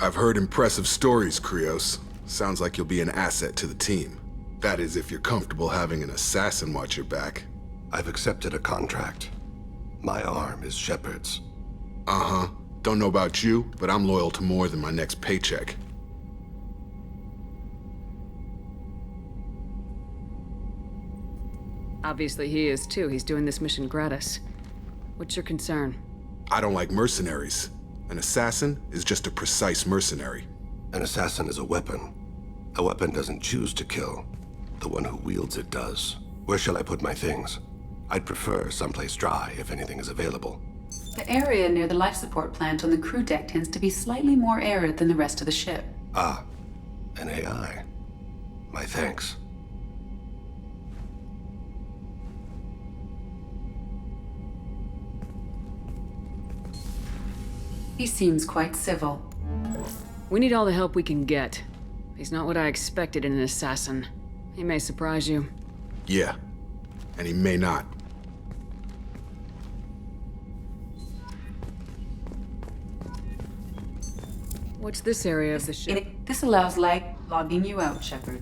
I've heard impressive stories, Krios. Sounds like you'll be an asset to the team. That is, if you're comfortable having an assassin watch your back. I've accepted a contract. My arm is Shepard's. Uh-huh. Don't know about you, but I'm loyal to more than my next paycheck. Obviously he is too. He's doing this mission gratis. What's your concern? I don't like mercenaries. An assassin is just a precise mercenary. An assassin is a weapon. A weapon doesn't choose to kill. The one who wields it does. Where shall I put my things? I'd prefer someplace dry if anything is available. The area near the life support plant on the crew deck tends to be slightly more arid than the rest of the ship. Ah, an AI. My thanks. He seems quite civil. We need all the help we can get. He's not what I expected in an assassin. He may surprise you. Yeah, and he may not. What's this area of the ship? This allows logging you out, Shepard.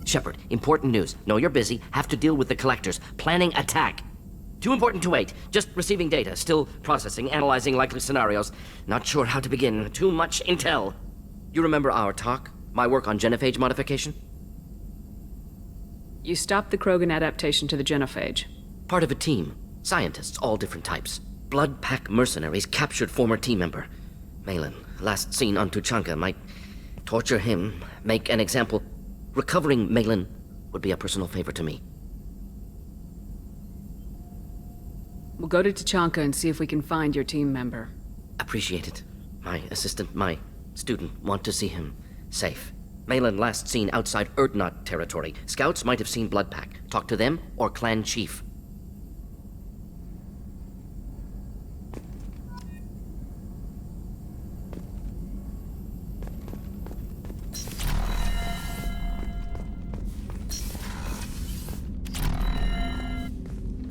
Shepard, important news. Know you're busy. Have to deal with the collectors. Planning attack. Too important to wait. Just receiving data. Still processing, analyzing likely scenarios. Not sure how to begin. Too much intel. You remember our talk? My work on genophage modification? You stopped the Krogan adaptation to the genophage. Part of a team. Scientists, all different types. Blood Pack mercenaries captured former team member. Malin, last seen on Tuchanka, might torture him, make an example. Recovering Malin would be a personal favor to me. We'll go to Tuchanka and see if we can find your team member. Appreciate it. My assistant, my student, want to see him safe. Malin last seen outside Erdnot territory. Scouts might have seen Blood Pack. Talk to them or clan chief.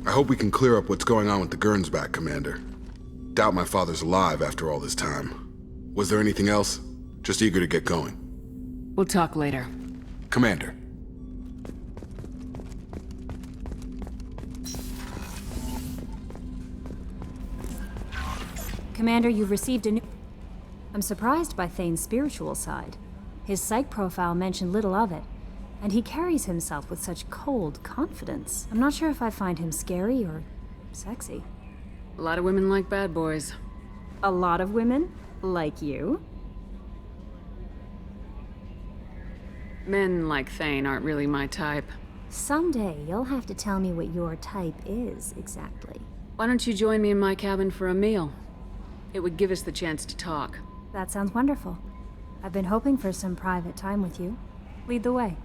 I hope we can clear up what's going on with the Gernsback, Commander. Doubt my father's alive after all this time. Was there anything else? Just eager to get going. We'll talk later. Commander. Commander, you've received a new... I'm surprised by Thane's spiritual side. His psych profile mentioned little of it, and he carries himself with such cold confidence. I'm not sure if I find him scary or sexy. A lot of women like bad boys. A lot of women? Like you? Men like Thane aren't really my type. Someday, you'll have to tell me what your type is, exactly. Why don't you join me in my cabin for a meal? It would give us the chance to talk. That sounds wonderful. I've been hoping for some private time with you. Lead the way.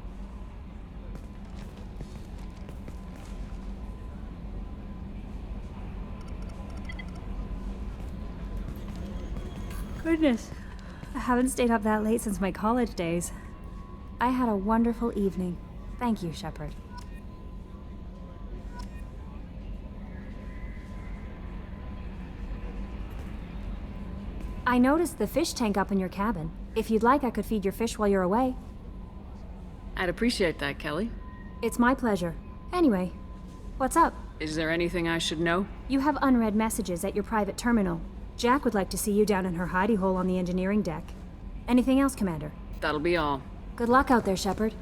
Goodness, I haven't stayed up that late since my college days. I had a wonderful evening. Thank you, Shepard. I noticed the fish tank up in your cabin. If you'd like, I could feed your fish while you're away. I'd appreciate that, Kelly. It's my pleasure. Anyway, what's up? Is there anything I should know? You have unread messages at your private terminal. Jack would like to see you down in her hidey hole on the engineering deck. Anything else, Commander? That'll be all. Good luck out there, Shepard.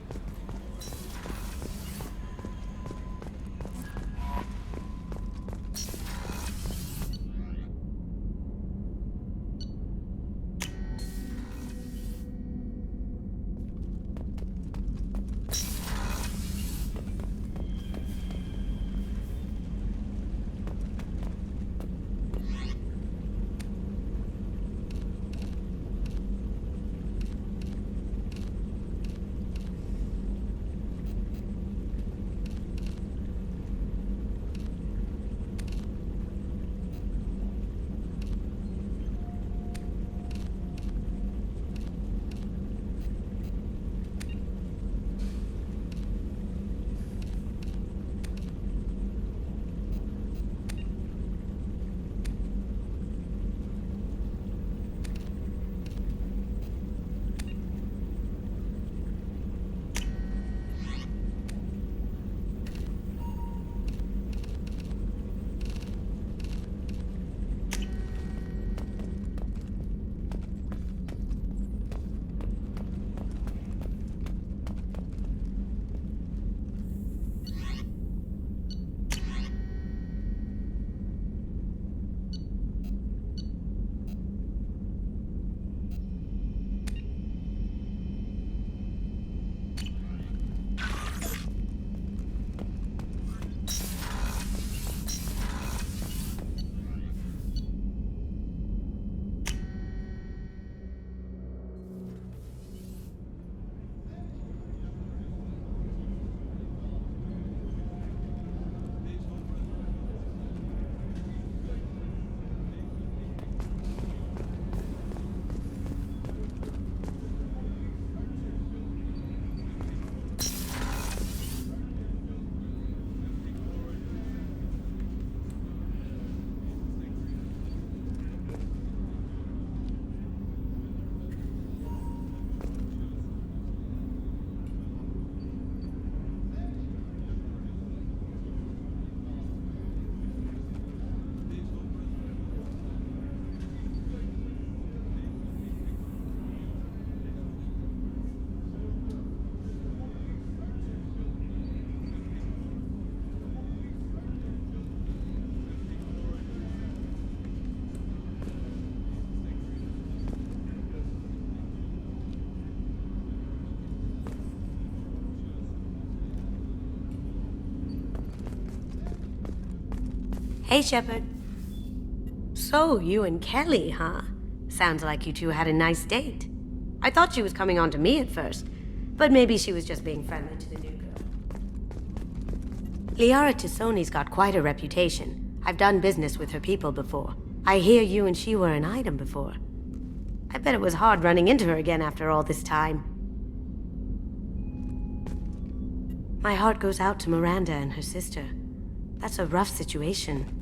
Hey, Shepard. So, you and Kelly, huh? Sounds like you two had a nice date. I thought she was coming on to me at first, but maybe she was just being friendly to the new girl. Liara Tassoni's got quite a reputation. I've done business with her people before. I hear you and she were an item before. I bet it was hard running into her again after all this time. My heart goes out to Miranda and her sister. That's a rough situation.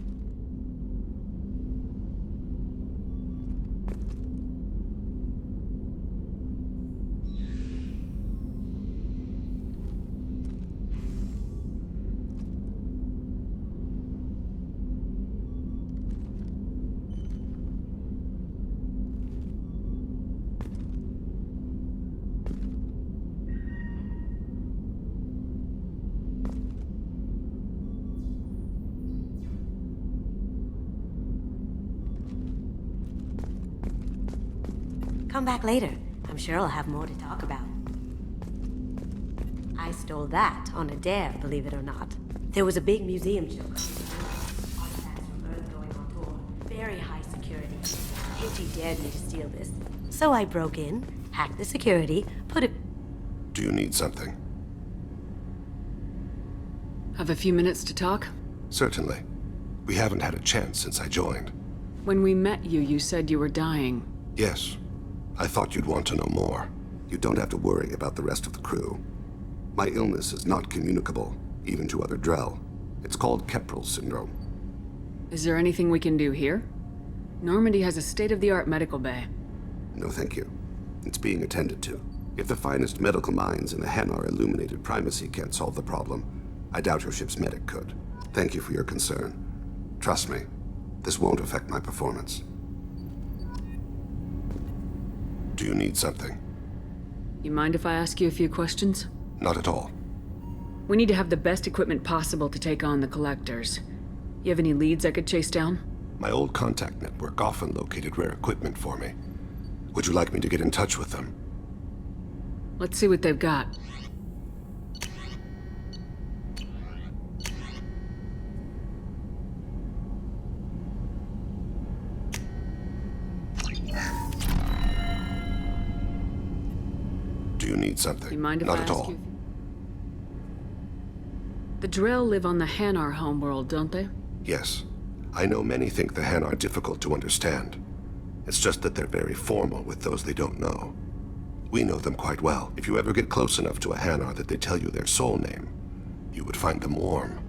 Come back later. I'm sure I'll have more to talk about. I stole that on a dare, believe it or not. There was a big museum show. Artifacts from Earth going on tour. Very high security. Milky dared me to steal this. So I broke in, hacked the security, put it... Do you need something? Have a few minutes to talk? Certainly. We haven't had a chance since I joined. When we met you, you said you were dying. Yes. I thought you'd want to know more. You don't have to worry about the rest of the crew. My illness is not communicable, even to other Drell. It's called Keprel syndrome. Is there anything we can do here? Normandy has a state-of-the-art medical bay. No, thank you. It's being attended to. If the finest medical minds in the Hanar illuminated primacy can't solve the problem, I doubt your ship's medic could. Thank you for your concern. Trust me, this won't affect my performance. Do you need something? You mind if I ask you a few questions? Not at all. We need to have the best equipment possible to take on the collectors. You have any leads I could chase down? My old contact network often located rare equipment for me. Would you like me to get in touch with them? Let's see what they've got. Do you need something? You mind if Not I at ask all. you? The Drell live on the Hanar homeworld, don't they? Yes. I know many think the Han are difficult to understand. It's just that they're very formal with those they don't know. We know them quite well. If you ever get close enough to a Hanar that they tell you their soul name, you would find them warm.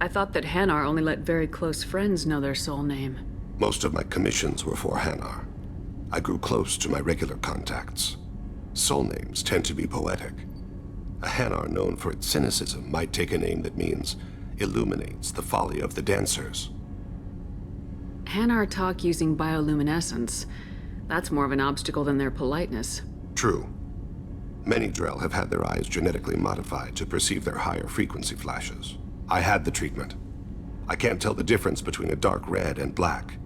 I thought that Hanar only let very close friends know their soul name. Most of my commissions were for Hanar. I grew close to my regular contacts. Soul names tend to be poetic. A Hanar known for its cynicism might take a name that means illuminates the folly of the dancers. Hanar talk using bioluminescence. That's more of an obstacle than their politeness. True. Many Drell have had their eyes genetically modified to perceive their higher frequency flashes. I had the treatment. I can't tell the difference between a dark red and black,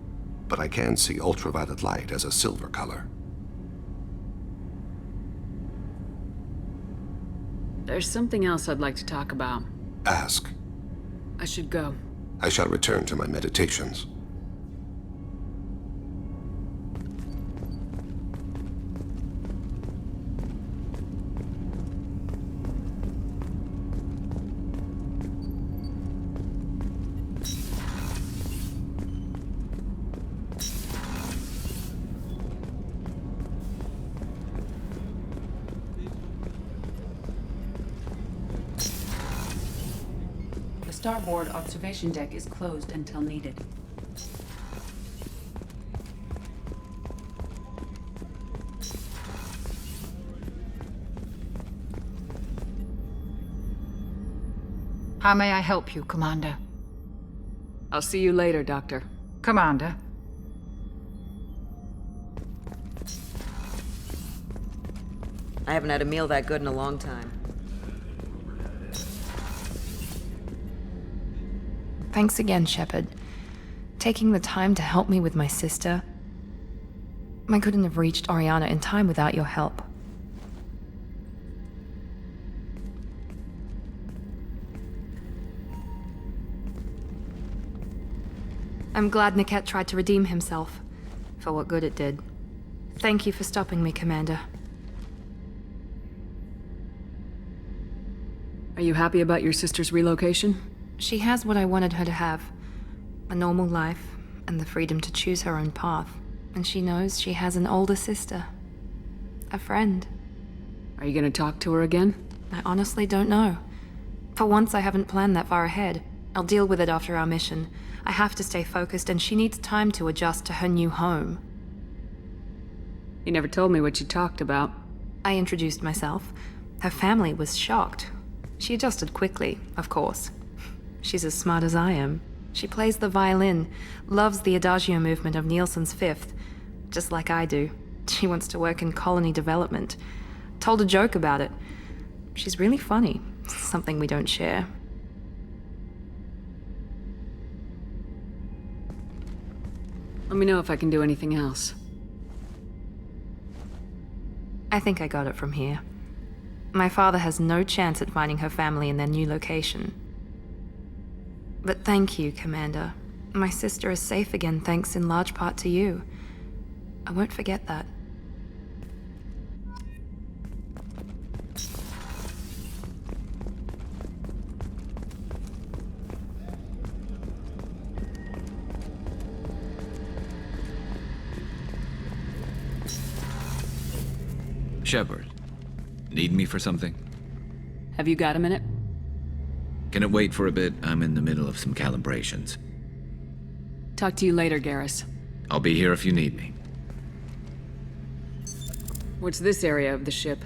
but I can see ultraviolet light as a silver color. There's something else I'd like to talk about. Ask. I should go. I shall return to my meditations. The starboard observation deck is closed until needed. How may I help you, Commander? I'll see you later, Doctor. Commander? I haven't had a meal that good in a long time. Thanks again, Shepard. Taking the time to help me with my sister. I couldn't have reached Oriana in time without your help. I'm glad Niket tried to redeem himself, for what good it did. Thank you for stopping me, Commander. Are you happy about your sister's relocation? She has what I wanted her to have. A normal life, and the freedom to choose her own path. And she knows she has an older sister. A friend. Are you gonna talk to her again? I honestly don't know. For once, I haven't planned that far ahead. I'll deal with it after our mission. I have to stay focused, and she needs time to adjust to her new home. You never told me what you talked about. I introduced myself. Her family was shocked. She adjusted quickly, of course. She's as smart as I am. She plays the violin, loves the Adagio movement of Nielsen's Fifth, just like I do. She wants to work in colony development. Told a joke about it. She's really funny, something we don't share. Let me know if I can do anything else. I think I got it from here. My father has no chance at finding her family in their new location. But thank you, Commander. My sister is safe again thanks in large part to you. I won't forget that. Shepard, need me for something? Have you got a minute? Can it wait for a bit? I'm in the middle of some calibrations. Talk to you later, Garrus. I'll be here if you need me. What's this area of the ship?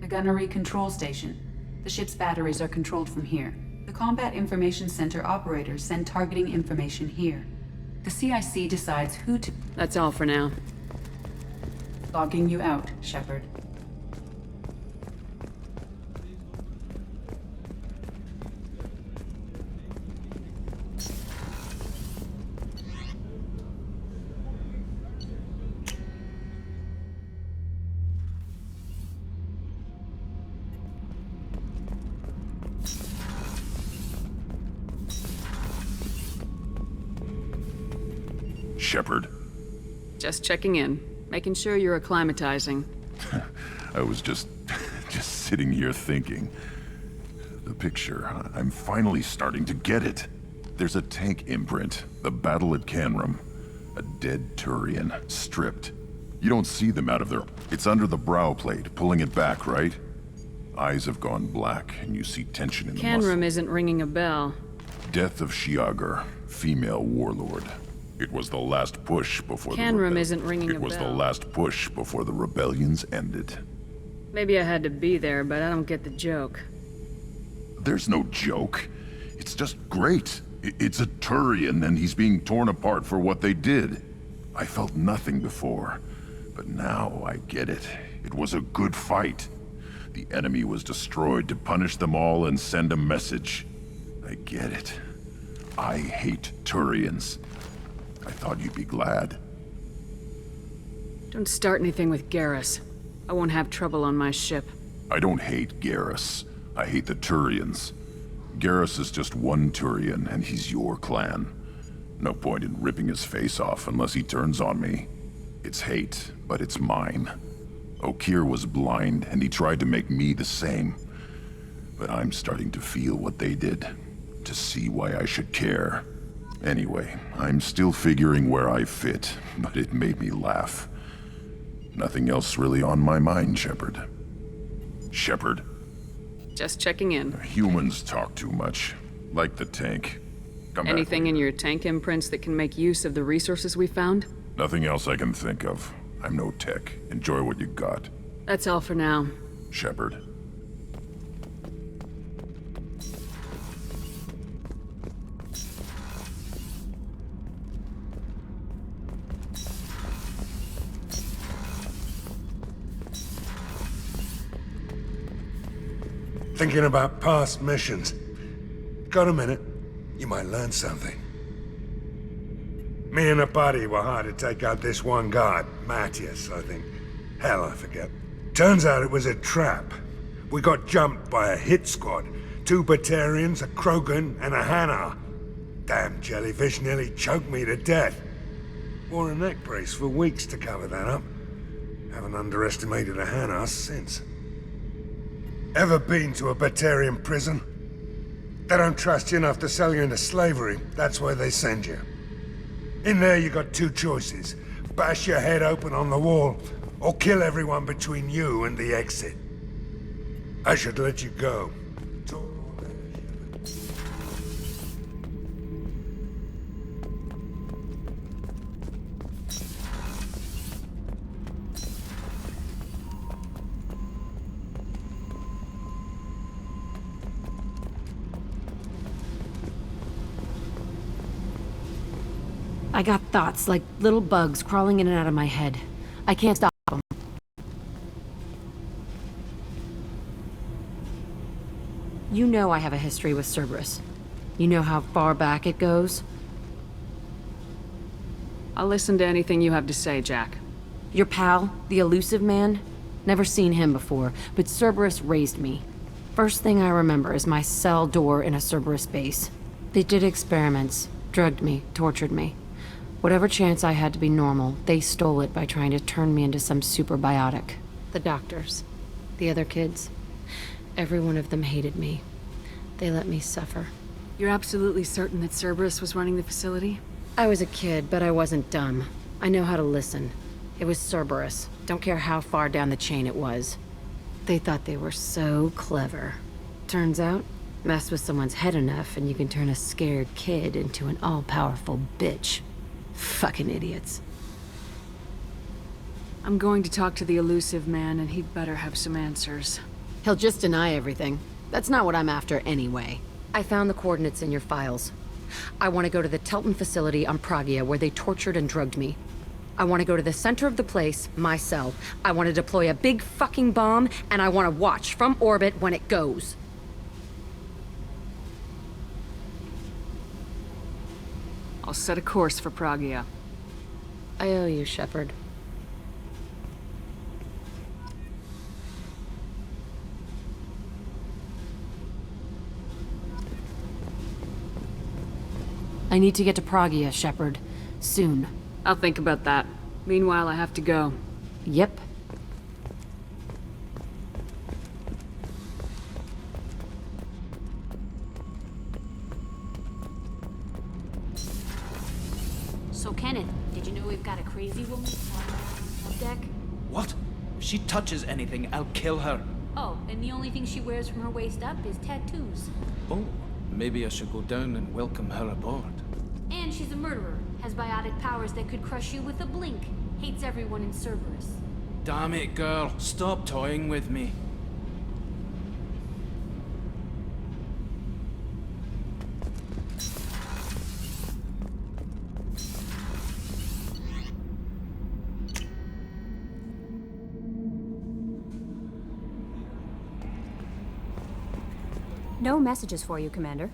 The gunnery control station. The ship's batteries are controlled from here. The Combat Information Center operators send targeting information here. The CIC decides who to... That's all for now. Logging you out, Shepard. Shepard. Just checking in. Making sure you're acclimatizing. I was just sitting here thinking. The picture, I'm finally starting to get it. There's a tank imprint, the battle at Canrum. A dead Turian, stripped. You don't see them out of there. It's under the brow plate, pulling it back, right? Eyes have gone black, and you see tension in the muscle. Canrum isn't ringing a bell. Death of Shiagar, female warlord. It was the last push before Canrum isn't ringing a bell. It was the last push before the rebellions ended. Maybe I had to be there, but I don't get the joke. There's no joke. It's just great. It's a Turian, and he's being torn apart for what they did. I felt nothing before, but now I get it. It was a good fight. The enemy was destroyed to punish them all and send a message. I get it. I hate Turians. I thought you'd be glad. Don't start anything with Garrus. I won't have trouble on my ship. I don't hate Garrus. I hate the Turians. Garrus is just one Turian, and he's your clan. No point in ripping his face off unless he turns on me. It's hate, but it's mine. Okeer was blind, and he tried to make me the same. But I'm starting to feel what they did, to see why I should care. Anyway, I'm still figuring where I fit, but it made me laugh. Nothing else really on my mind, Shepard. Shepard. Just checking in. Humans talk too much. Like the tank. Come back. Anything in your tank imprints that can make use of the resources we found? Nothing else I can think of. I'm no tech. Enjoy what you got. That's all for now. Shepard. Thinking about past missions. Got a minute? You might learn something. Me and a buddy were hired to take out this one guard, Matthias, I think. Hell, I forget. Turns out it was a trap. We got jumped by a hit squad. 2 Batarians, a Krogan, and a Hanar. Damn jellyfish nearly choked me to death. Wore a neck brace for weeks to cover that up. Haven't underestimated a Hanas since. Ever been to a Batarian prison? They don't trust you enough to sell you into slavery. That's where they send you. In there you got two choices. Bash your head open on the wall, or kill everyone between you and the exit. I should let you go. I got thoughts like little bugs crawling in and out of my head. I can't stop them. You know I have a history with Cerberus. You know how far back it goes? I'll listen to anything you have to say, Jack. Your pal, the elusive man? Never seen him before, but Cerberus raised me. First thing I remember is my cell door in a Cerberus base. They did experiments, drugged me, tortured me. Whatever chance I had to be normal, they stole it by trying to turn me into some superbiotic. The doctors, the other kids, every one of them hated me. They let me suffer. You're absolutely certain that Cerberus was running the facility? I was a kid, but I wasn't dumb. I know how to listen. It was Cerberus. Don't care how far down the chain it was. They thought they were so clever. Turns out, mess with someone's head enough and you can turn a scared kid into an all-powerful bitch. Fucking idiots. I'm going to talk to the elusive man, and he'd better have some answers. He'll just deny everything. That's not what I'm after anyway. I found the coordinates in your files. I want to go to the Telton facility on Pragia where they tortured and drugged me. I want to go to the center of the place, my cell. I want to deploy a big fucking bomb, and I want to watch from orbit when it goes. I'll set a course for Pragia. I owe you, Shepard. I need to get to Pragia, Shepard. Soon. I'll think about that. Meanwhile, I have to go. Yep. So, Kenneth, did you know we've got a crazy woman on deck? What? If she touches anything, I'll kill her. Oh, and the only thing she wears from her waist up is tattoos. Oh, maybe I should go down and welcome her aboard. And she's a murderer, has biotic powers that could crush you with a blink. Hates everyone in Cerberus. Damn it, girl. Stop toying with me. No messages for you, Commander.